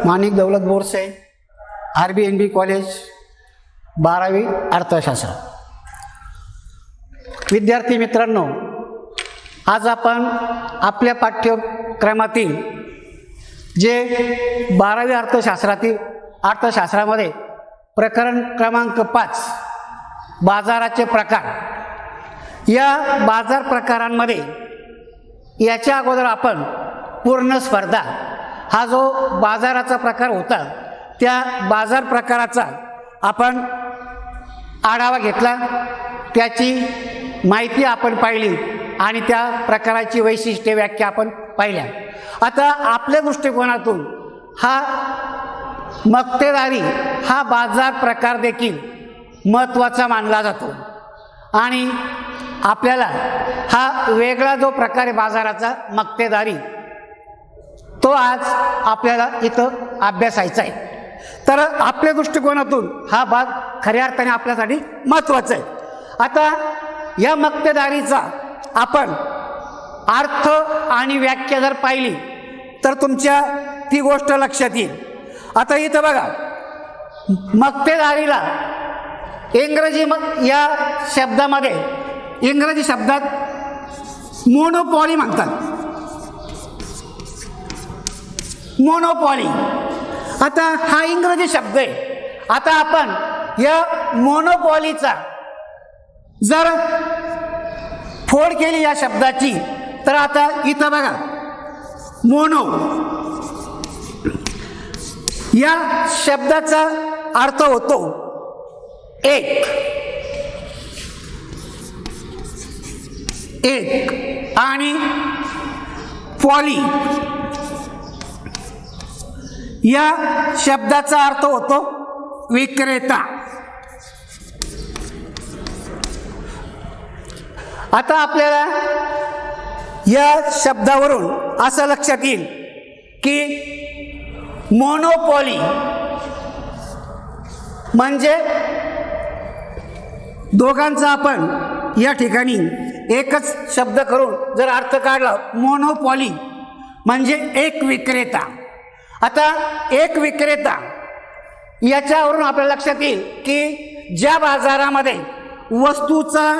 माणिक दौलत Borse, RBNB college, 12वी अर्थशास्त्र. विद्यार्थी मित्रांनो, आज आपण आपल्या पाठ्यक्रमातील जे 12वी अर्थशास्त्रामध्ये प्रकरण क्रमांक 5 बाजाराचे प्रकार, या बाजार प्रकारांमध्ये याच्या अगोदर आपण पूर्ण स्पर्धा हा जो बाजाराचा प्रकार होता त्या बाजार प्रकाराचा आपण आढावा घेतला, त्याची माहिती आपण पाहिली आणि त्या प्रकाराची वैशिष्ट्ये व्याख्या आपण पाहिल्या. आता आपल्या दृष्टिकोनातून हा मक्तेदारी हा बाजार प्रकार देखील महत्त्वाचा मानला जातो आणि आपल्याला हा वेगळा जो प्रकार आहे बाजाराचा मक्तेदारी, तो आज आपल्याला इथं अभ्यासायचा आहे. तर आपल्या दृष्टिकोनातून हा भाग खऱ्या अर्थाने आपल्यासाठी महत्त्वाचा आहे. आता या मक्तेदारीचा आपण अर्थ आणि व्याख्या जर पाहिली तर तुमच्या ती गोष्ट लक्षात येईल. आता इथं बघा, मक्तेदारीला या शब्दामध्ये इंग्रजी शब्दात मोनोपॉली म्हणतात. मोनोपॉली, आता हा इंग्रजी शब्द आहे. आता आपण या मोनोपॉलीचा जर फोड केली या शब्दाची, तर आता इथं बघा, मोनो या शब्दाचा अर्थ होतो एक आणि पॉली या शब्दाचा अर्थ होतो विक्रेता. आता आपल्याला या शब्दावरून असं लक्षात येईल की मोनोपॉली म्हणजे दोघांचा आपण या ठिकाणी एकच शब्द करून जर अर्थ काढला, मोनोपॉली म्हणजे एक विक्रेता. आता एक विक्रेता याच्यावरून आपल्याला लक्षात येईल की ज्या बाजारामध्ये वस्तूचा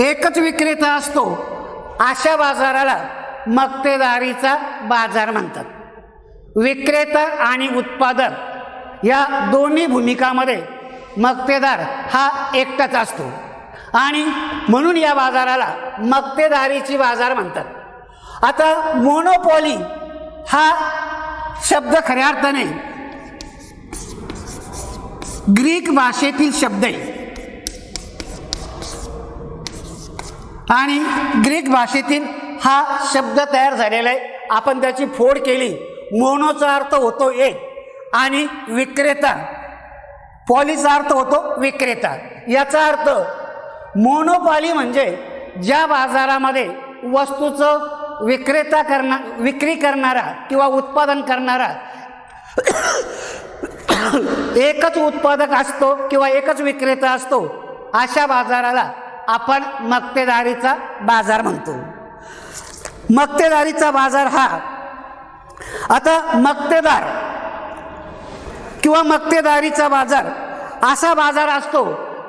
एकच विक्रेता असतो अशा बाजाराला मक्तेदारीचा बाजार म्हणतात. विक्रेता आणि उत्पादक या दोन्ही भूमिकामध्ये मक्तेदार हा एकटाच असतो आणि म्हणून या बाजाराला मक्तेदारीची बाजार म्हणतात. आता मोनोपॉली हा शब्द खऱ्या अर्थाने ग्रीक भाषेतील शब्द आहे आणि ग्रीक भाषेतील हा शब्द तयार झालेला आहे. आपण त्याची फोड केली, मोनोचा अर्थ होतो एक आणि विक्रेता, पॉलीचा अर्थ होतो विक्रेता. याचा अर्थ मोनोपॉली म्हणजे ज्या बाजारामध्ये वस्तूचं विक्री करणारा किंवा उत्पादन करणारा एकच उत्पादक असतो किंवा एकच विक्रेता असतो, अशा बाजाराला आपण मक्तेदारीचा बाजार म्हणतो. मक्तेदारीचा बाजार हा, आता मक्तेदार किंवा मक्तेदारीचा बाजार असा बाजार असतो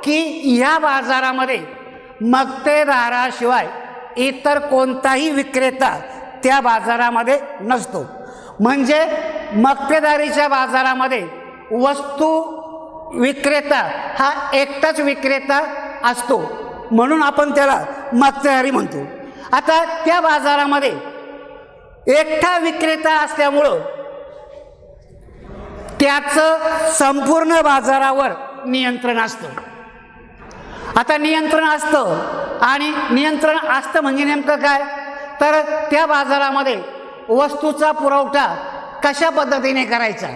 की या बाजारामध्ये मक्तेदाराशिवाय इतर कोणताही विक्रेता त्या बाजारामध्ये नसतो. म्हणजे मक्तेदारीच्या बाजारामध्ये वस्तू विक्रेता हा एकटाच विक्रेता असतो, म्हणून आपण त्याला मक्तेदारी म्हणतो. आता त्या बाजारामध्ये एकटा विक्रेता असल्यामुळं त्याचं संपूर्ण बाजारावर नियंत्रण असतं. आता नियंत्रण असतं आणि नियंत्रण असतं म्हणजे नेमकं काय, तर त्या बाजारामध्ये वस्तूचा पुरवठा कशा पद्धतीने करायचा,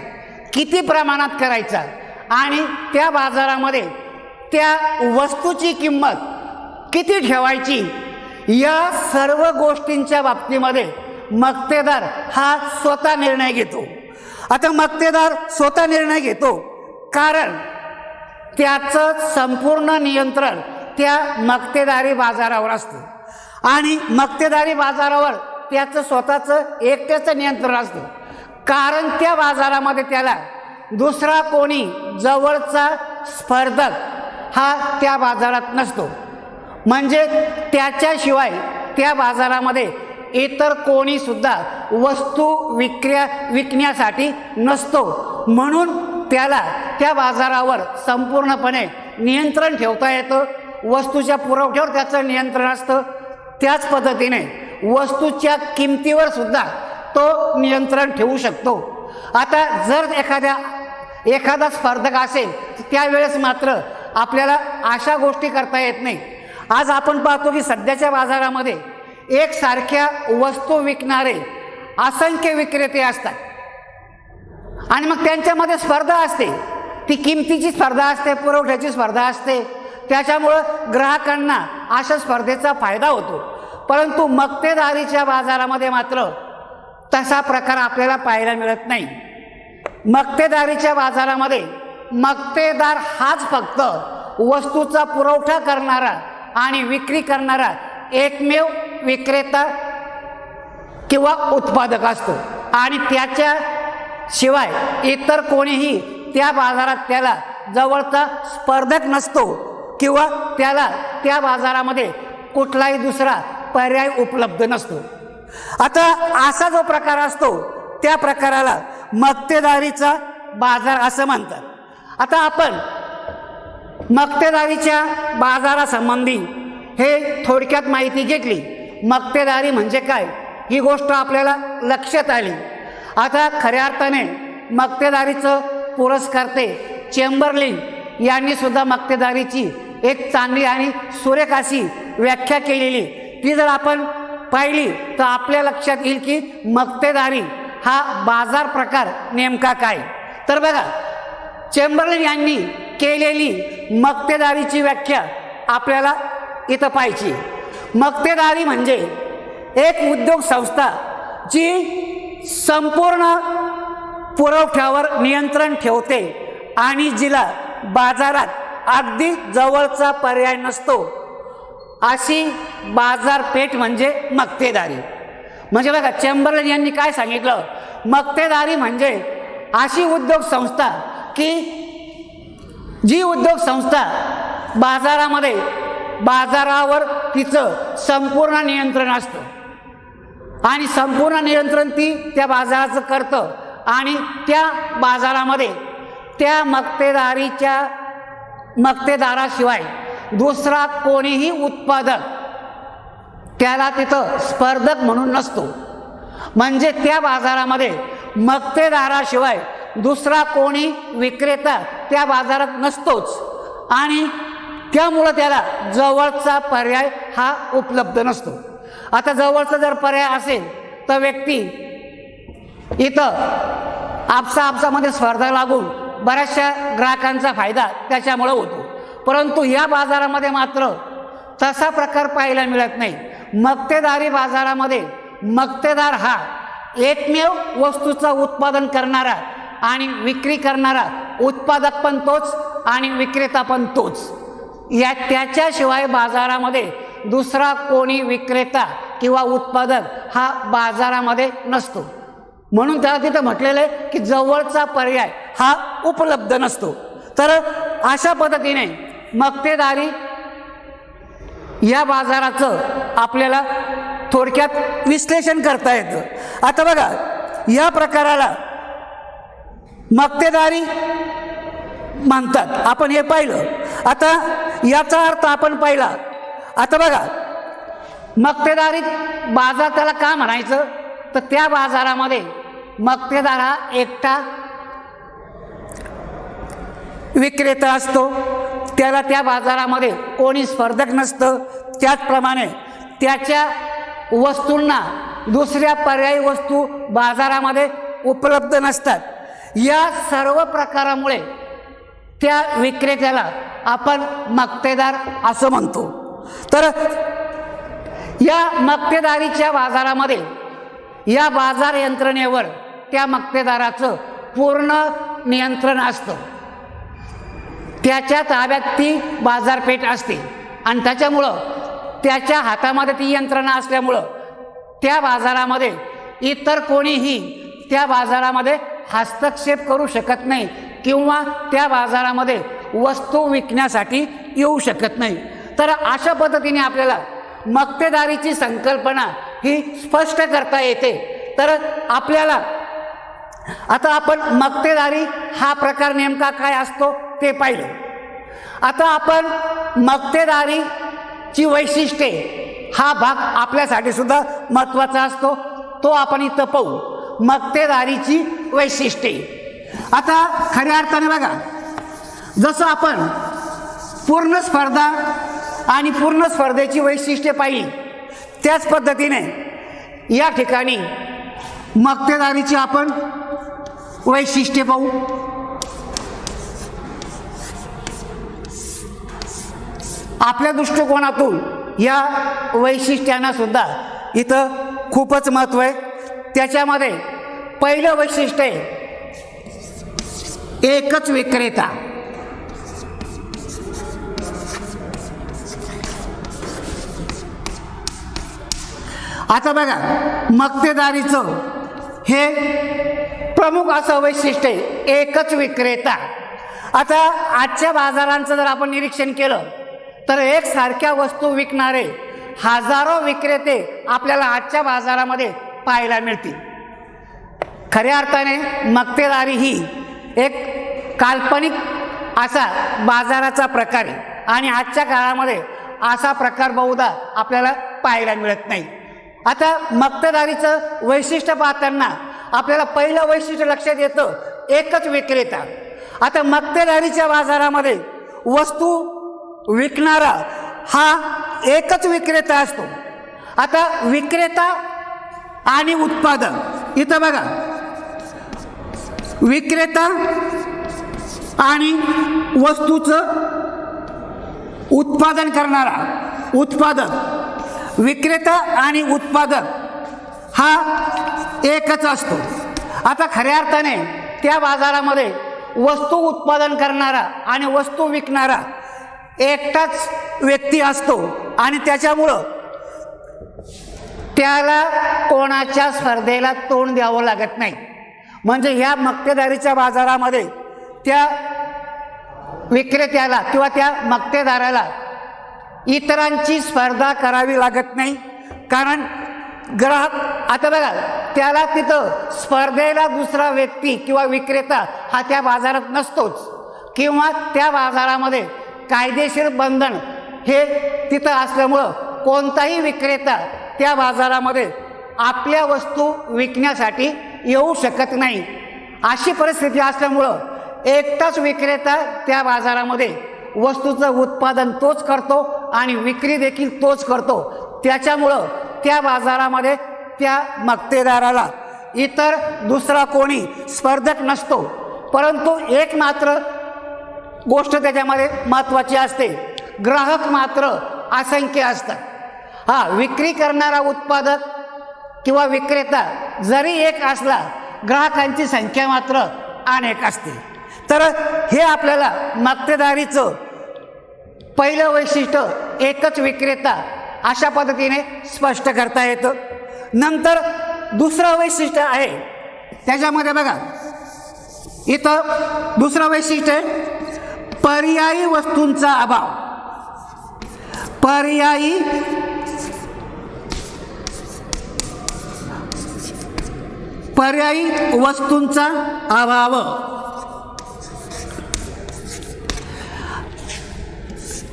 किती प्रमाणात करायचा आणि त्या बाजारामध्ये त्या वस्तूची किंमत किती ठेवायची, या सर्व गोष्टींच्या बाबतीमध्ये मक्तेदार हा स्वतः निर्णय घेतो. आता मक्तेदार स्वतः निर्णय घेतो कारण त्याचं संपूर्ण नियंत्रण त्या मक्तेदारी बाजारावर असतं आणि मक्तेदारी बाजारावर त्याचं स्वतःचं एकट्याचं नियंत्रण असतं. कारण त्या बाजारामध्ये त्याला दुसरा कोणी जवळचा स्पर्धक हा त्या बाजारात नसतो, म्हणजे त्याच्याशिवाय त्या बाजारामध्ये इतर कोणी सुद्धा वस्तू विकण्यासाठी नसतो, म्हणून त्याला त्या बाजारावर संपूर्णपणे नियंत्रण ठेवता येतं. वस्तूच्या पुरवठ्यावर त्याचं नियंत्रण असतं. त्याच पद्धतीने वस्तूच्या किमतीवर सुद्धा तो नियंत्रण ठेवू शकतो. आता जर एखादा स्पर्धक असेल त्यावेळेस मात्र आपल्याला अशा गोष्टी करता येत नाही. आज आपण पाहतो की सध्याच्या बाजारामध्ये एकसारख्या वस्तू विकणारे असंख्य विक्रेते असतात आणि मग त्यांच्यामध्ये स्पर्धा असते. ती किमतीची स्पर्धा असते, पुरवठ्याची स्पर्धा असते. त्याच्यामुळं ग्राहकांना अशा स्पर्धेचा फायदा होतो. परंतु मक्तेदारीच्या बाजारामध्ये मात्र तसा प्रकार आपल्याला पाहायला मिळत नाही. मक्तेदारीच्या बाजारामध्ये मक्तेदार हाच फक्त वस्तूचा पुरवठा करणारा आणि विक्री करणारा एकमेव विक्रेता किंवा उत्पादक असतो आणि त्याच्या शिवाय इतर कोणीही त्या बाजारात त्याला जवळचा स्पर्धक नसतो किंवा त्याला त्या बाजारामध्ये कुठलाही दुसरा पर्याय उपलब्ध नसतो. आता असा जो प्रकार असतो त्या प्रकाराला मक्तेदारीचा बाजार असं म्हणतात. आता आपण मक्तेदारीच्या बाजारासंबंधी हे थोडक्यात माहिती घेतली. मक्तेदारी म्हणजे काय ही गोष्ट आपल्याला लक्षात आली. आता खऱ्या अर्थाने मक्तेदारीचं पुरस्कर्ते चेंबरलिन यांनी सुद्धा मक्तेदारीची एक चांगली आणि सुरेख अशी व्याख्या केलेली. ती जर आपण पाहिली तर आपल्या लक्षात येईल की मक्तेदारी हा बाजार प्रकार नेमका काय. तर बघा, चेंबरलिन यांनी केलेली मक्तेदारीची व्याख्या आपल्याला इथं पाहिजे. मक्तेदारी म्हणजे एक उद्योग संस्था जी संपूर्ण पुरवठ्यावर नियंत्रण ठेवते आणि जिला बाजारात अगदी जवळचा पर्याय नसतो, अशी बाजारपेठ म्हणजे मक्तेदारी. म्हणजे बघा, चेंबरलिन यांनी काय सांगितलं, मक्तेदारी म्हणजे अशी उद्योग संस्था की जी उद्योग संस्था बाजारावर तिचं संपूर्ण नियंत्रण असतं आणि संपूर्ण नियंत्रण ती त्या बाजाराचं करतं आणि त्या बाजारामध्ये त्या मक्तेदाराशिवाय दुसरा कोणीही उत्पादक त्याला तिथं स्पर्धक म्हणून नसतो. म्हणजे त्या बाजारामध्ये मक्तेदाराशिवाय दुसरा कोणी विक्रेता त्या बाजारात नसतोच आणि त्यामुळं त्याला जवळचा पर्याय हा उपलब्ध नसतो. आता जवळचा जर पर्याय असेल तर व्यक्ती इथं आपसामध्ये स्पर्धा लागून बऱ्याचशा ग्राहकांचा फायदा त्याच्यामुळं होतो. परंतु या बाजारामध्ये मात्र तसा प्रकार पाहायला मिळत नाही. मक्तेदारी बाजारामध्ये मक्तेदार हा एकमेव वस्तूचं उत्पादन करणारा आणि विक्री करणारा उत्पादक पण तोच आणि विक्रेता पण तोच. त्याच्याशिवाय बाजारामध्ये दुसरा कोणी विक्रेता किंवा उत्पादक हा बाजारामध्ये नसतो. म्हणून त्याला तिथं म्हटलेलं आहे की जवळचा पर्याय हा उपलब्ध नसतो. तर अशा पद्धतीने मक्तेदारी या बाजाराचं आपल्याला थोडक्यात विश्लेषण करता येतं. आता बघा, या प्रकाराला मक्तेदारी म्हणतात. आपण हे पाहिलं. आता याचा अर्थ आपण पाहिला. आता बघा, मक्तेदारी बाजार त्याला का म्हणायचं, तर त्या बाजारामध्ये मक्तेदार हा एकटा विक्रेता असतो, त्याला त्या बाजारामध्ये कोणी स्पर्धक नसतं. त्याचप्रमाणे त्याच्या वस्तूंना दुसऱ्या पर्यायी वस्तू बाजारामध्ये उपलब्ध नसतात. या सर्व प्रकारामुळे त्या विक्रेत्याला आपण मक्तेदार असं म्हणतो. तर या मक्तेदारीच्या बाजारामध्ये या बाजार यंत्रणेवर त्या मक्तेदाराचं पूर्ण नियंत्रण असतं. त्याच्या ताब्यात ती बाजारपेठ असते आणि त्याच्यामुळं त्याच्या हातामध्ये ती यंत्रणा असल्यामुळं त्या बाजारामध्ये इतर कोणीही त्या बाजारामध्ये हस्तक्षेप करू शकत नाही किंवा त्या बाजारामध्ये वस्तू विकण्यासाठी येऊ शकत नाही. तर अशा पद्धतीने आपल्याला मक्तेदारीची संकल्पना ही स्पष्ट करता येते. तर आपल्याला आता आपण मक्तेदारी हा प्रकार नेमका काय असतो ते पाहिलं. आता आपण मक्तेदारीची वैशिष्ट्ये हा भाग आपल्यासाठी सुद्धा महत्त्वाचा असतो, तो आपण इथं पाहू. मक्तेदारीची वैशिष्ट्ये. आता खऱ्या अर्थाने बघा, जसं आपण पूर्ण स्पर्धा आणि पूर्ण स्पर्धेची वैशिष्ट्ये पाहिली, त्याच पद्धतीने या ठिकाणी मक्तेदारीची आपण वैशिष्ट्ये पाहू. आपल्या दृष्टिकोनातून या वैशिष्ट्यांना सुद्धा इथं खूपच महत्त्व आहे. त्याच्यामध्ये पहिलं वैशिष्ट्य आहे एकच विक्रेता. आता बघा, मक्तेदारीचं हे प्रमुख असं वैशिष्ट्य आहे, एकच विक्रेता. आता आजच्या बाजारांचं जर आपण निरीक्षण केलं तर एकसारख्या वस्तू विकणारे हजारो विक्रेते आपल्याला आजच्या बाजारामध्ये पाहायला मिळतील. खऱ्या अर्थाने मक्तेदारी ही एक काल्पनिक असा बाजाराचा प्रकार आहे आणि आजच्या काळामध्ये असा प्रकार बहुधा आपल्याला पाहायला मिळत नाही. आता मक्तेदारीचं वैशिष्ट्य पाहताना आपल्याला पहिलं वैशिष्ट्य लक्षात येतं, एकच विक्रेता. आता मक्तेदारीच्या बाजारामध्ये वस्तू विकणारा हा एकच विक्रेता असतो. आता विक्रेता आणि उत्पादक, इथं बघा, विक्रेता आणि वस्तूचं उत्पादन करणारा उत्पादक, विक्रेता आणि उत्पादक हा एकच असतो. आता खऱ्या अर्थाने त्या बाजारामध्ये वस्तू उत्पादन करणारा आणि वस्तू विकणारा एकटाच व्यक्ती असतो आणि त्याच्यामुळं त्याला कोणाच्या स्पर्धेला तोंड द्यावं लागत नाही. म्हणजे ह्या मक्तेदारीच्या बाजारामध्ये त्या विक्रेत्याला किंवा त्या मक्तेदाराला इतरांची स्पर्धा करावी लागत नाही. कारण ग्राहक, आता बघा, त्याला तिथं स्पर्धेला दुसरा व्यक्ती किंवा विक्रेता हा त्या बाजारात नसतोच किंवा त्या बाजारामध्ये कायदेशीर बंधन हे तिथं असल्यामुळं कोणताही विक्रेता त्या बाजारामध्ये आपल्या वस्तू विकण्यासाठी येऊ शकत नाही. अशी परिस्थिती असल्यामुळं एकटाच विक्रेता त्या बाजारामध्ये वस्तूचं उत्पादन तोच करतो आणि विक्री देखील तोच करतो. त्याच्यामुळं त्या बाजारामध्ये त्या मक्तेदाराला इतर दुसरा कोणी स्पर्धक नसतो. परंतु एक मात्र गोष्ट त्याच्यामध्ये महत्त्वाची असते, ग्राहक मात्र असंख्य असतात. हा, विक्री करणारा उत्पादक किंवा विक्रेता जरी एक असला, ग्राहकांची संख्या मात्र अनेक असते. तर हे आपल्याला मक्तेदारीचं पहिलं वैशिष्ट्य, एकच विक्रेता, अशा पद्धतीने स्पष्ट करता येतं. नंतर दुसरं वैशिष्ट्य आहे, त्याच्यामध्ये बघा, इथं दुसरं वैशिष्ट्य आहे पर्यायी वस्तूंचा अभाव. पर्यायी वस्तूंचा अभाव.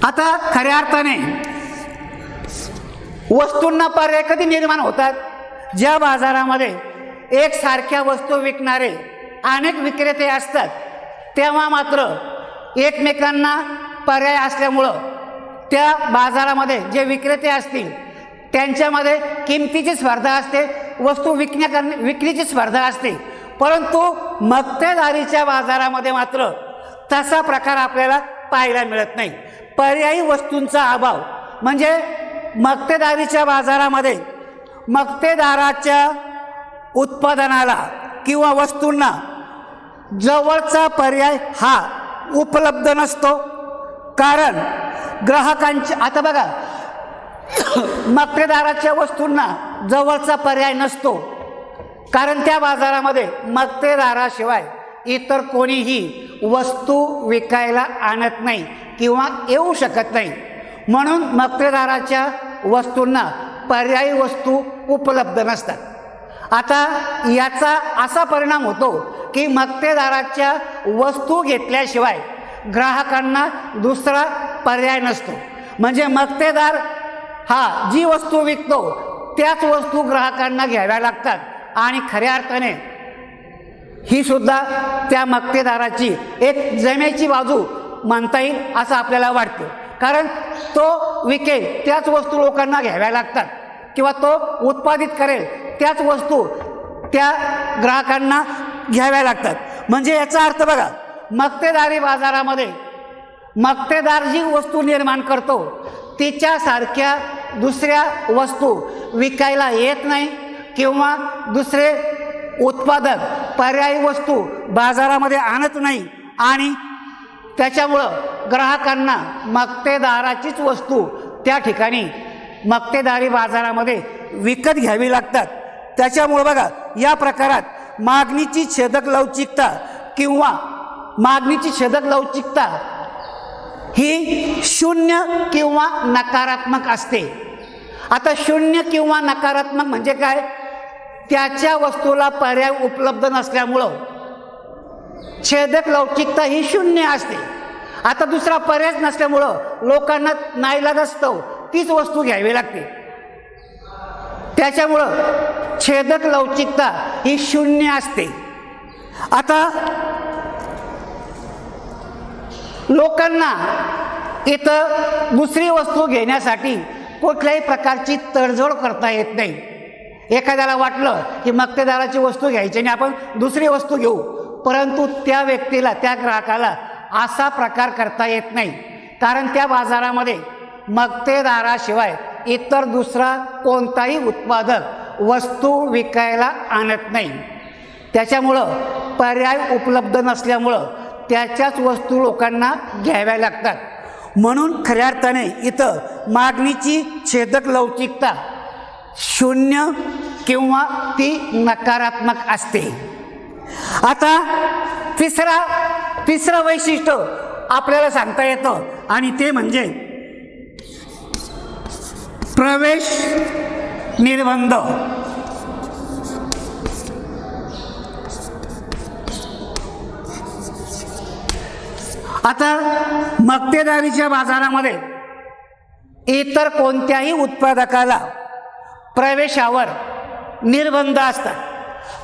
आता खऱ्या अर्थाने वस्तूंना पर्याय कधी निर्माण होतात? ज्या बाजारामध्ये एकसारख्या वस्तू विकणारे अनेक विक्रेते असतात तेव्हा मात्र एकमेकांना पर्याय असल्यामुळं त्या बाजारामध्ये जे विक्रेते असतील त्यांच्यामध्ये किमतीची स्पर्धा असते, वस्तू विक्रीची स्पर्धा असते. परंतु मक्तेदारीच्या बाजारामध्ये मात्र तसा प्रकार आपल्याला पाहायला मिळत नाही. पर्यायी वस्तूंचा अभाव म्हणजे मक्तेदारीच्या बाजारामध्ये मक्तेदाराच्या उत्पादनाला किंवा वस्तूंना जवळचा पर्याय हा उपलब्ध नसतो. कारण ग्राहकांच्या, आता बघा, मक्तेदाराच्या वस्तूंना जवळचा पर्याय नसतो कारण त्या बाजारामध्ये मक्तेदाराशिवाय इतर कोणीही वस्तू विकायला आणत नाही किंवा येऊ शकत नाही. म्हणून मक्तेदाराच्या वस्तूंना पर्यायी वस्तू उपलब्ध नसतात. आता याचा असा परिणाम होतो की मक्तेदाराच्या वस्तू घेतल्याशिवाय ग्राहकांना दुसरा पर्याय नसतो. म्हणजे मक्तेदार हा जी वस्तू विकतो त्याच वस्तू ग्राहकांना घ्याव्या लागतात आणि खऱ्या अर्थाने ही सुद्धा त्या मक्तेदाराची एक जमेची बाजू म्हणता येईल असं आपल्याला वाटतं. कारण तो विकेल त्याच वस्तू लोकांना घ्याव्या लागतात किंवा तो उत्पादित करेल त्याच वस्तू त्या ग्राहकांना घ्याव्या लागतात. म्हणजे याचा अर्थ बघा, मक्तेदारी बाजारामध्ये मक्तेदार जी वस्तू निर्माण करतो तिच्यासारख्या दुसऱ्या वस्तू विकायला येत नाही किंवा दुसरे उत्पादक पर्यायी वस्तू बाजारामध्ये आणत नाही आणि त्याच्यामुळं ग्राहकांना मक्तेदाराचीच वस्तू त्या ठिकाणी मक्तेदारी बाजारामध्ये विकत घ्यावी लागतात. त्याच्यामुळं बघा, या प्रकारात मागणीची छेदक लवचिकता किंवा मागणीची छेदक लवचिकता ही शून्य किंवा नकारात्मक असते. आता शून्य किंवा नकारात्मक म्हणजे काय? त्याच्या वस्तूला पर्याय उपलब्ध नसल्यामुळं छेदक लवचिकता ही शून्य असते. आता दुसरा पर्याय नसल्यामुळं लोकांना नाईलाज असतो तीच वस्तू घ्यावी लागते. त्याच्यामुळं छेदक लवचिकता ही शून्य असते. आता लोकांना इथं दुसरी वस्तू घेण्यासाठी कुठल्याही प्रकारची तडजोड करता येत नाही. एखाद्याला वाटलं की मक्तेदाराची वस्तू घ्यायची आणि आपण दुसरी वस्तू घेऊ, परंतु त्या व्यक्तीला, त्या ग्राहकाला असा प्रकार करता येत नाही. कारण त्या बाजारामध्ये मक्तेदाराशिवाय इतर दुसरा कोणताही उत्पादक वस्तू विकायला आणत नाही. त्याच्यामुळं पर्याय उपलब्ध नसल्यामुळं त्याच्याच वस्तू लोकांना घ्याव्या लागतात. म्हणून खऱ्या अर्थाने इथं मागणीची छेदक लवचिकता शून्य किंवा ती नकारात्मक असते. आता तिसरं वैशिष्ट्य आपल्याला सांगता येतं आणि ते म्हणजे प्रवेश निर्बंध. आता मक्तेदारीच्या बाजारामध्ये इतर कोणत्याही उत्पादकाला प्रवेशावर निर्बंध असतात.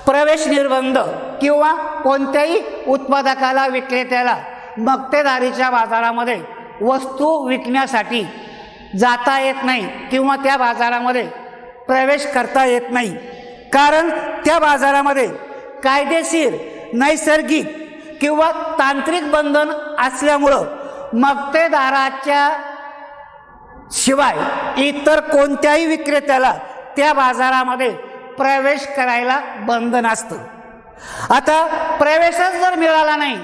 प्रवेश निर्बंध किंवा कोणत्याही उत्पादकाला, विक्रेत्याला मक्तेदारीच्या बाजारामध्ये वस्तू विकण्यासाठी जाता येत नाही किंवा त्या बाजारामध्ये प्रवेश करता येत नाही. कारण त्या बाजारामध्ये कायदेशीर, नैसर्गिक किंवा तांत्रिक बंधन असल्यामुळं मक्तेदाराच्या शिवाय इतर कोणत्याही विक्रेत्याला त्या बाजारामध्ये प्रवेश करायला बंधन असतं. आता प्रवेशच जर मिळाला नाही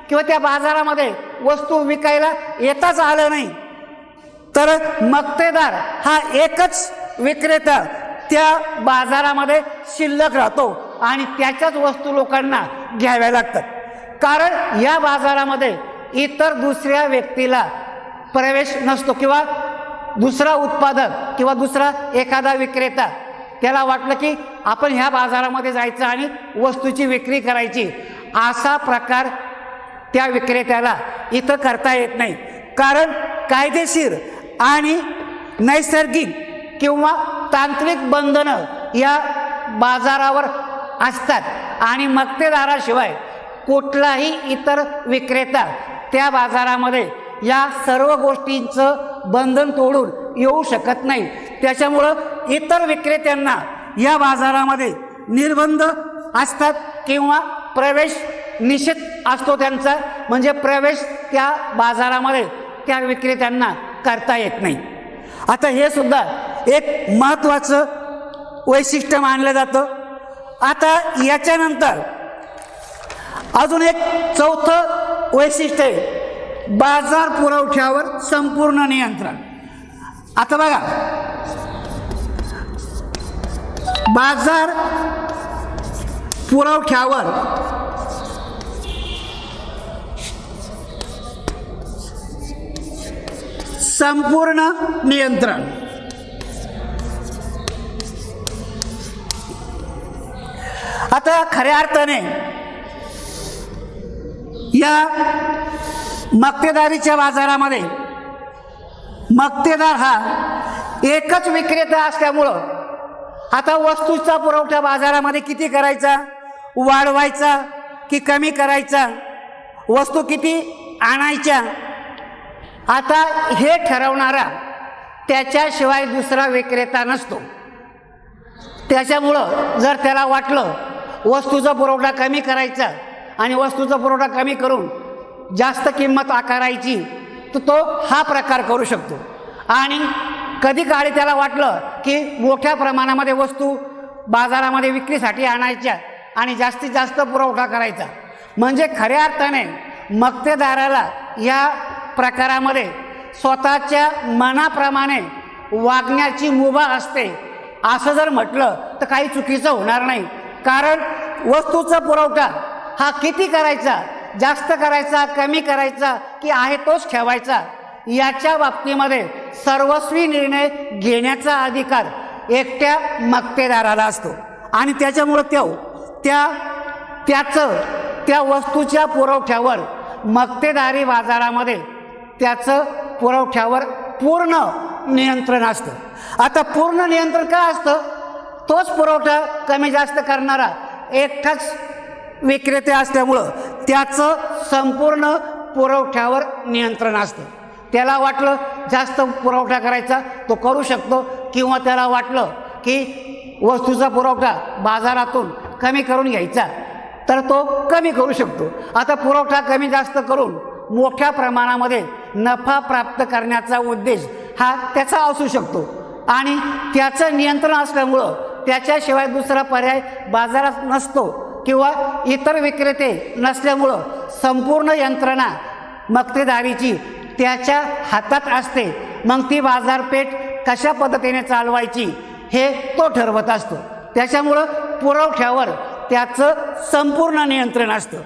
किंवा त्या बाजारामध्ये वस्तू विकायला येताच आलं नाही तर मक्तेदार हा एकच विक्रेता त्या बाजारामध्ये शिल्लक राहतो आणि त्याच्याच वस्तू लोकांना घ्याव्या लागतात. कारण या बाजारामध्ये इतर दुसऱ्या व्यक्तीला प्रवेश नसतो किंवा दुसरा उत्पादक किंवा दुसरा एखादा विक्रेता त्याला वाटलं की आपण ह्या बाजारामध्ये जायचं आणि वस्तूची विक्री करायची, असा प्रकार त्या विक्रेत्याला इथं करता येत नाही. कारण कायदेशीर आणि नैसर्गिक किंवा तांत्रिक बंधनं या बाजारावर असतात आणि मक्तेदाराशिवाय कुठलाही इतर विक्रेता त्या बाजारामध्ये या सर्व गोष्टींचं बंधन तोडून येऊ शकत नाही. त्याच्यामुळं इतर विक्रेत्यांना या बाजारामध्ये निर्बंध असतात किंवा प्रवेश निषेध असतो त्यांचा. म्हणजे प्रवेश त्या बाजारामध्ये त्या विक्रेत्यांना करता येत नाही. आता हे सुद्धा एक महत्त्वाचं वैशिष्ट्य मानलं जातं. आता याच्यानंतर अजून एक चौथं वैशिष्ट्य आहे, बाजार पुरवठ्यावर संपूर्ण नियंत्रण. आता बघा, बाजार पुरवठ्यावर संपूर्ण नियंत्रण. आता खऱ्या अर्थाने या मक्तेदारीच्या बाजारामध्ये मक्तेदार हा एकच विक्रेता असल्यामुळं आता वस्तूचा पुरवठा बाजारामध्ये किती करायचा, वाढवायचा की कमी करायचा, वस्तू किती आणायच्या, आता हे ठरवणारा त्याच्याशिवाय दुसरा विक्रेता नसतो. त्याच्यामुळं जर त्याला वाटलं वस्तूचा पुरवठा कमी करायचा आणि वस्तूचा पुरवठा कमी करून जास्त किंमत आकारायची, तर तो हा प्रकार करू शकतो. आणि कधी काळी त्याला वाटलं की मोठ्या प्रमाणामध्ये वस्तू बाजारामध्ये विक्रीसाठी आणायच्या आणि जास्तीत जास्त पुरवठा करायचा, म्हणजे खऱ्या अर्थाने मक्तेदाराला या प्रकारामध्ये स्वतःच्या मनाप्रमाणे वागण्याची मुभा असते. असं जर म्हटलं तर काही चुकीचं होणार नाही. कारण वस्तूचा पुरवठा हा किती करायचा, जास्त करायचा, कमी करायचा की आहे तोच ठेवायचा, याच्या बाबतीमध्ये सर्वस्वी निर्णय घेण्याचा अधिकार एकट्या मक्तेदाराला असतो. आणि त्याच्यामुळं त्या वस्तूच्या पुरवठ्यावर मक्तेदारी बाजारामध्ये त्याचं पुरवठ्यावर पूर्ण नियंत्रण असतं. आता पूर्ण नियंत्रण काय असतं, तोच पुरवठा कमी जास्त करणारा एकटाच विक्रेते असल्यामुळं त्याचं संपूर्ण पुरवठ्यावर नियंत्रण असतं. त्याला वाटलं जास्त पुरवठा करायचा तो करू शकतो, किंवा त्याला वाटलं की वस्तूचा पुरवठा बाजारातून कमी करून घ्यायचा तर तो कमी करू शकतो. आता पुरवठा कमी जास्त करून मोठ्या प्रमाणामध्ये नफा प्राप्त करण्याचा उद्देश हा त्याचा असू शकतो आणि त्याचं नियंत्रण असल्यामुळं त्याच्याशिवाय दुसरा पर्याय बाजारात नसतो किंवा इतर विक्रेते नसल्यामुळं संपूर्ण यंत्रणा मक्तेदारीची त्याच्या हातात असते. मग ती बाजारपेठ कशा पद्धतीने चालवायची हे तो ठरवत असतो. त्याच्यामुळं पुरवठ्यावर त्याचं संपूर्ण नियंत्रण असतं.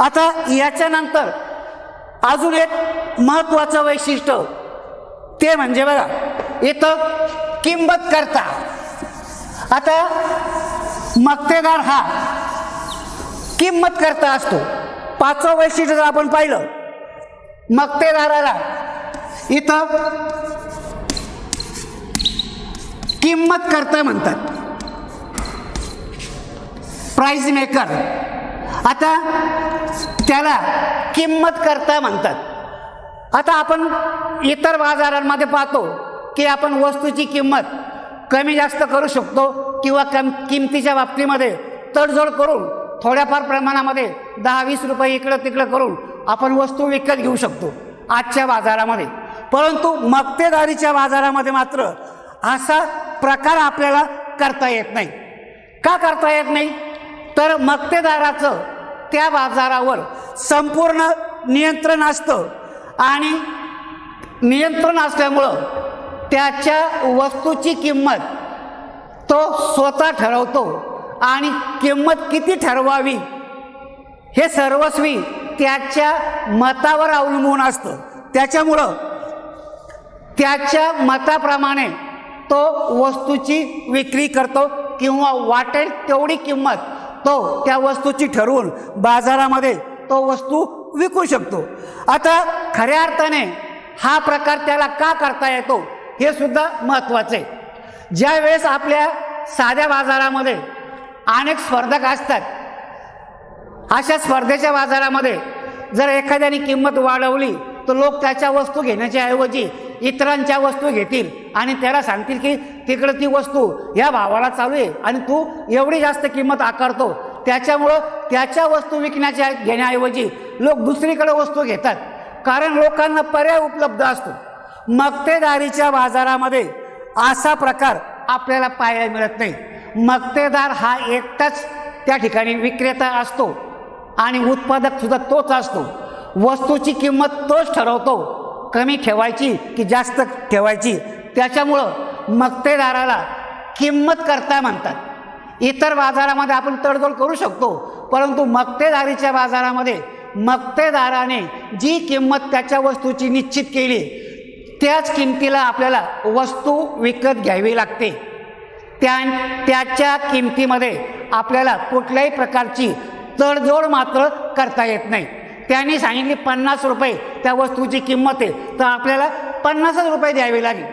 आता याच्यानंतर अजून एक महत्त्वाचं वैशिष्ट्य ते म्हणजे बघा, इथं किंमत करता. आता मक्तेदार हा किंमत करता असतो. पाचवं वैशिष्ट्य जर आपण पाहिलं, मक्तेदाराला इथं किंमत करता म्हणतात, प्राइस मेकर. आता त्याला किंमत करता म्हणतात. आता आपण इतर बाजारांमध्ये पाहतो की आपण वस्तूची किंमत कमी जास्त करू शकतो किंवा किमतीच्या बाबतीमध्ये तडजोड करून थोड्याफार प्रमाणामध्ये 10-20 रुपये इकडं तिकडं करून आपण वस्तू विकत घेऊ शकतो आजच्या बाजारामध्ये. परंतु मक्तेदारीच्या बाजारामध्ये मात्र असा प्रकार आपल्याला करता येत नाही. का करता येत नाही, तर मक्तेदाराचं त्या बाजारावर संपूर्ण नियंत्रण असतं आणि नियंत्रण असल्यामुळं त्याच्या वस्तूची किंमत तो स्वतः ठरवतो आणि किंमत किती ठरवावी हे सर्वस्वी त्याच्या मतावर अवलंबून असतं. त्याच्यामुळं त्याच्या मताप्रमाणे तो वस्तूची विक्री करतो किंवा वाटेल तेवढी किंमत तो त्या वस्तूची ठरवून बाजारामध्ये तो वस्तू विकू शकतो. आता खऱ्या अर्थाने हा प्रकार त्याला का करता येतो हे सुद्धा महत्त्वाचं आहे. ज्या वेळेस आपल्या साध्या बाजारामध्ये अनेक स्पर्धक असतात, अशा स्पर्धेच्या बाजारामध्ये जर एखाद्याने किंमत वाढवली तर लोक त्याच्या वस्तू घेण्याच्या ऐवजी इतरांच्या वस्तू घेतील आणि त्याला सांगतील की तिकडं ती वस्तू या भावाला चालू आहे आणि तू एवढी जास्त किंमत आकारतो. त्याच्यामुळं त्याच्या वस्तू विकण्याच्या घेण्याऐवजी लोक दुसरीकडे वस्तू घेतात, कारण लोकांना पर्याय उपलब्ध असतो. मक्तेदारीच्या बाजारामध्ये असा प्रकार आपल्याला पाहायला मिळत नाही. मक्तेदार हा एकटाच त्या ठिकाणी विक्रेता असतो आणि उत्पादक सुद्धा तोच असतो. वस्तूची किंमत तोच ठरवतो, कमी ठेवायची की जास्त ठेवायची. त्याच्यामुळं मक्तेदाराला किंमत करता म्हणतात. इतर बाजारामध्ये आपण तडजोड करू शकतो, परंतु मक्तेदारीच्या बाजारामध्ये मक्तेदाराने जी किंमत त्याच्या वस्तूची निश्चित केली त्याच किमतीला आपल्याला वस्तू विकत घ्यावी लागते. त्याच्या किमतीमध्ये आपल्याला कुठल्याही प्रकारची तडजोड मात्र करता येत नाही. त्यांनी सांगितली 50 रुपये त्या वस्तूची किंमत आहे, तर आपल्याला 50 रुपये द्यावे लागेल,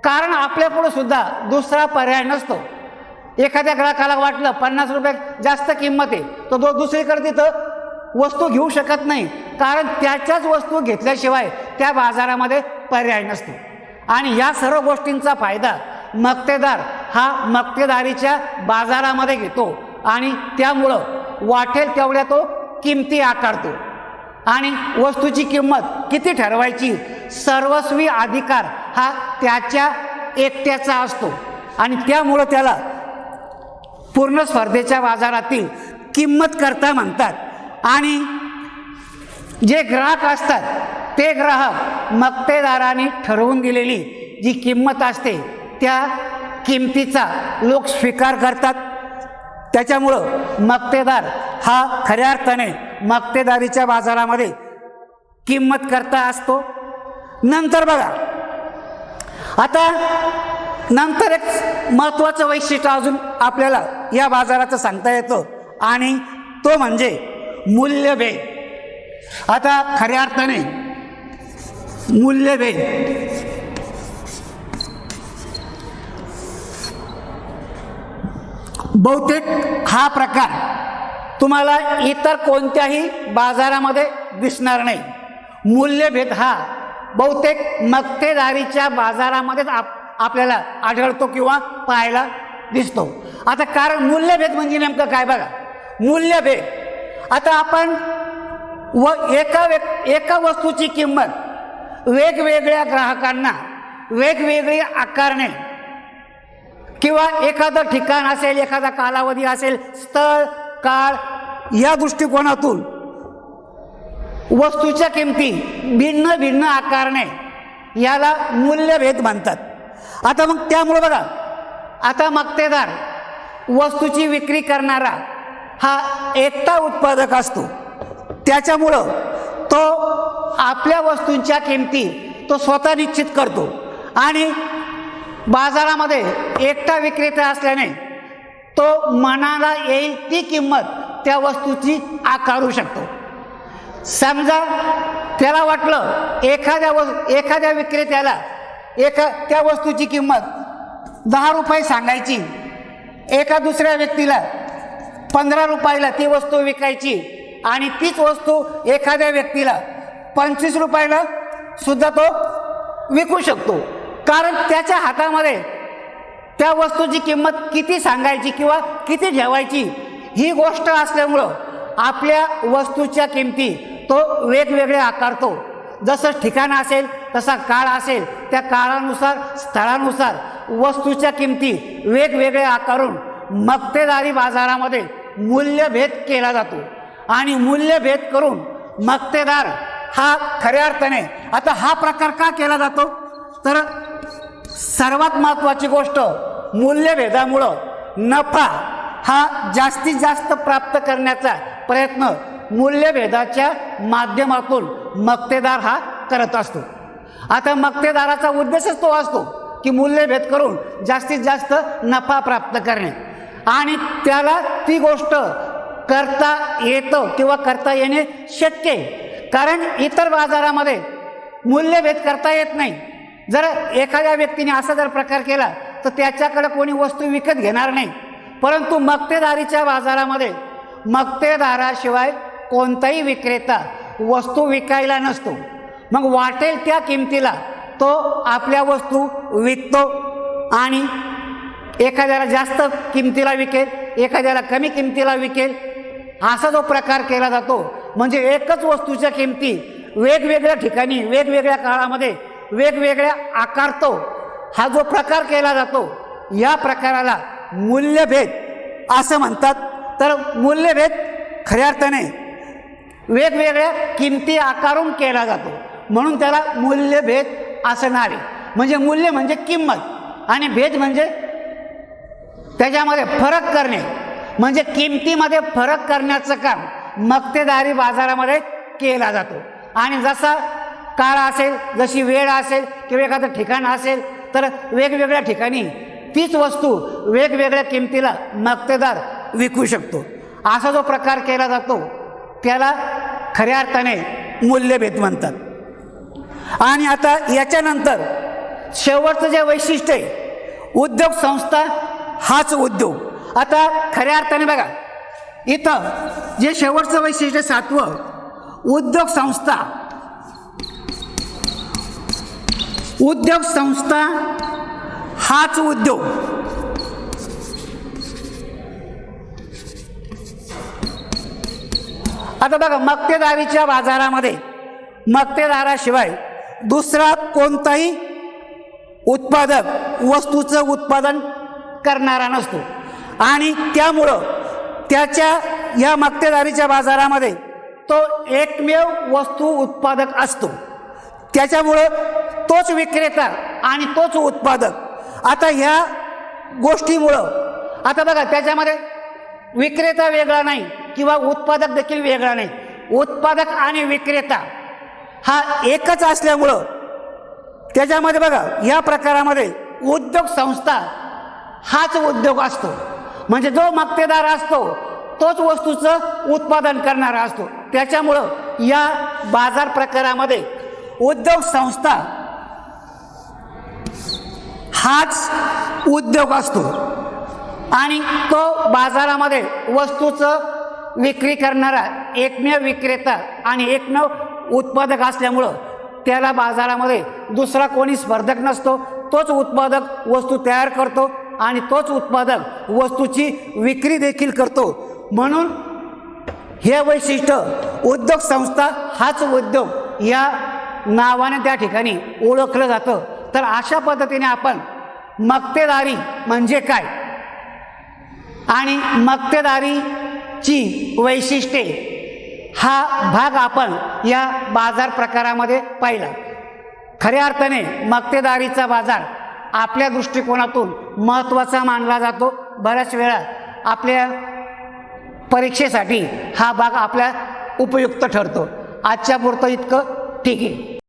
कारण आपल्यापुढे सुद्धा दुसरा पर्याय नसतो. एखाद्या ग्राहकाला वाटलं 50 रुपये जास्त किंमत आहे, तर तो दुसरीकडे तिथं वस्तू घेऊ शकत नाही, कारण त्याच्याच वस्तू घेतल्याशिवाय त्या बाजारामध्ये पर्याय नसतो. आणि या सर्व गोष्टींचा फायदा मक्तेदार हा मक्तेदारीच्या बाजारामध्ये घेतो आणि त्यामुळं वाटेल तेवढ्या तो किमती आकारतो आणि वस्तूची किंमत किती ठरवायची सर्वस्वी अधिकार हा त्याच्या एकट्याचा असतो आणि त्यामुळं त्याला पूर्ण स्पर्धेच्या बाजारातील किंमतकर्ता म्हणतात. आणि जे ग्राहक असतात ते ग्राहक मक्तेदाराने ठरवून दिलेली जी किंमत असते त्या किमतीचा लोक स्वीकार करतात. त्याच्यामुळं मक्तेदार हा खऱ्या अर्थाने मक्तेदारीच्या बाजारामध्ये किंमतकर्ता असतो. नंतर बघा, आता नंतर एक महत्त्वाचं वैशिष्ट्य अजून आपल्याला या बाजाराचं सांगता येतं आणि तो म्हणजे मूल्यभेद. आता खऱ्या अर्थाने मूल्यभेद बहुतेक हा प्रकार तुम्हाला इतर कोणत्याही बाजारामध्ये दिसणार नाही. मूल्यभेद हा बहुतेक मक्तेदारीच्या बाजारामध्येच आपल्याला आढळतो किंवा पाहायला दिसतो. आता कारण मूल्यभेद म्हणजे नेमकं काय बघा. मूल्यभेद आता आपण एका वस्तूची किंमत वेगवेगळ्या ग्राहकांना वेगवेगळी आकारणे किंवा एखादं ठिकाण असेल, एखादा कालावधी असेल, स्थळ काळ या दृष्टिकोनातून वस्तूच्या किमती भिन्न भिन्न आकारणे याला मूल्यभेद म्हणतात. आता मग त्यामुळे बघा, आता मक्तेदार वस्तूची विक्री करणारा हा एकटा उत्पादक असतो. त्याच्यामुळं तो आपल्या वस्तूंच्या किमती तो स्वतः निश्चित करतो आणि बाजारामध्ये एकटा विक्रेता असल्याने तो मनाला येईल ती किंमत त्या वस्तूची आकारू शकतो. समजा त्याला वाटलं एखाद्या विक्रेत्याला त्या वस्तूची किंमत 10 रुपये सांगायची, एका दुसऱ्या व्यक्तीला 15 रुपयाला ती वस्तू विकायची आणि तीच वस्तू एखाद्या व्यक्तीला 25 रुपयाला सुद्धा तो विकू शकतो. कारण त्याच्या हातामध्ये त्या वस्तूची किंमत किती सांगायची किंवा किती ठेवायची ही गोष्ट असल्यामुळं आपल्या वस्तूच्या किमती तो वेगवेगळे आकारतो. जसं ठिकाण असेल, तसा काळ असेल, त्या काळानुसार स्थळानुसार वस्तूच्या किमती वेगवेगळे आकारून मक्तेदारी बाजारामध्ये मूल्यभेद केला जातो आणि मूल्यभेद करून मक्तेदार हा खऱ्या अर्थाने आता हा प्रकार का केला जातो तर सर्वात महत्त्वाची गोष्ट मूल्यभेदामुळं नफा हा जास्तीत जास्त प्राप्त करण्याचा प्रयत्न मूल्यभेदाच्या माध्यमातून मक्तेदार हा करत असतो. आता मक्तेदाराचा उद्देशच तो असतो की मूल्यभेद करून जास्तीत जास्त नफा प्राप्त करणे आणि त्याला ती गोष्ट करता येतं किंवा करता येणे शक्य आहे. कारण इतर बाजारामध्ये मूल्यभेद करता येत नाही. जर एखाद्या व्यक्तीने असा जर प्रकार केला तर त्याच्याकडे कोणी वस्तू विकत घेणार नाही. परंतु मक्तेदारीच्या बाजारामध्ये मक्तेदाराशिवाय कोणताही विक्रेता वस्तू विकायला नसतो. मग वाटेल त्या किमतीला तो आपल्या वस्तू विकतो आणि एखाद्याला जास्त किमतीला विकेल, एखाद्याला कमी किमतीला विकेल, असा जो प्रकार केला जातो. म्हणजे एकच वस्तूच्या किमती वेगवेगळ्या ठिकाणी वेगवेगळ्या काळामध्ये वेगवेगळ्या आकारतो हा जो प्रकार केला जातो या प्रकाराला मूल्यभेद असं म्हणतात. तर मूल्यभेद खऱ्या अर्थाने वेगवेगळ्या किमती आकारून केला जातो म्हणून त्याला मूल्यभेद असं नाव आहे. म्हणजे मूल्य म्हणजे किंमत आणि भेद म्हणजे त्याच्यामध्ये फरक करणे म्हणजे किमतीमध्ये फरक करण्याचं काम मक्तेदारी बाजारामध्ये केला जातो. आणि जसा काळ असेल, जशी वेळ असेल किंवा एखादं ठिकाण असेल तर वेगवेगळ्या ठिकाणी तीच वस्तू वेगवेगळ्या किमतीला मक्तेदार विकू शकतो. असा जो प्रकार केला जातो त्याला खऱ्या अर्थाने मूल्यभेद म्हणतात. आणि आता याच्यानंतर शेवटचं जे वैशिष्ट्य आहे, उद्योग संस्था हाच उद्योग. आता खऱ्या अर्थाने बघा, इथं जे शेवटचं वैशिष्ट्य 7वं, उद्योग संस्था. उद्योग संस्था हाच उद्योग. आता बघा, मक्तेदारीच्या बाजारामध्ये मक्तेदाराशिवाय दुसरा कोणताही उत्पादक वस्तूचं उत्पादन करणारा नसतो. आणि त्यामुळं त्याच्या या मक्तेदारीच्या बाजारामध्ये तो एकमेव वस्तू उत्पादक असतो. त्याच्यामुळं तोच विक्रेता आणि तोच उत्पादक. आता ह्या गोष्टीमुळं आता बघा, त्याच्यामध्ये विक्रेता वेगळा नाही किंवा उत्पादक देखील वेगळा नाही. उत्पादक आणि विक्रेता हा एकच असल्यामुळं त्याच्यामध्ये बघा, या प्रकारामध्ये उद्योग संस्था हाच उद्योग असतो. म्हणजे जो मक्तेदार असतो तोच वस्तूचं उत्पादन करणारा असतो. त्याच्यामुळं या बाजार प्रकारामध्ये उद्योग संस्था हाच उद्योग असतो. आणि तो बाजारामध्ये वस्तूचं विक्री करणारा एकमेव विक्रेता आणि एकमेव उत्पादक असल्यामुळं त्याला बाजारामध्ये दुसरा कोणी स्पर्धक नसतो. तोच उत्पादक वस्तू तयार करतो आणि तोच उत्पादक वस्तूची विक्री देखील करतो. म्हणून हे वैशिष्ट्य उद्योग संस्था हाच उद्योग या नावाने त्या ठिकाणी ओळखलं जातं. तर अशा पद्धतीने आपण मक्तेदारी म्हणजे काय आणि मक्तेदारीची वैशिष्ट्ये हा भाग आपण या बाजार प्रकारामध्ये पाहिला. खऱ्या अर्थाने मक्तेदारीचा बाजार आपल्या दृष्टिकोनातून महत्त्वाचा मानला जातो. बऱ्याच वेळा आपल्या परीक्षेसाठी हा भाग आपल्या उपयुक्त ठरतो. आजच्या पुरतं इतकं ठीक आहे.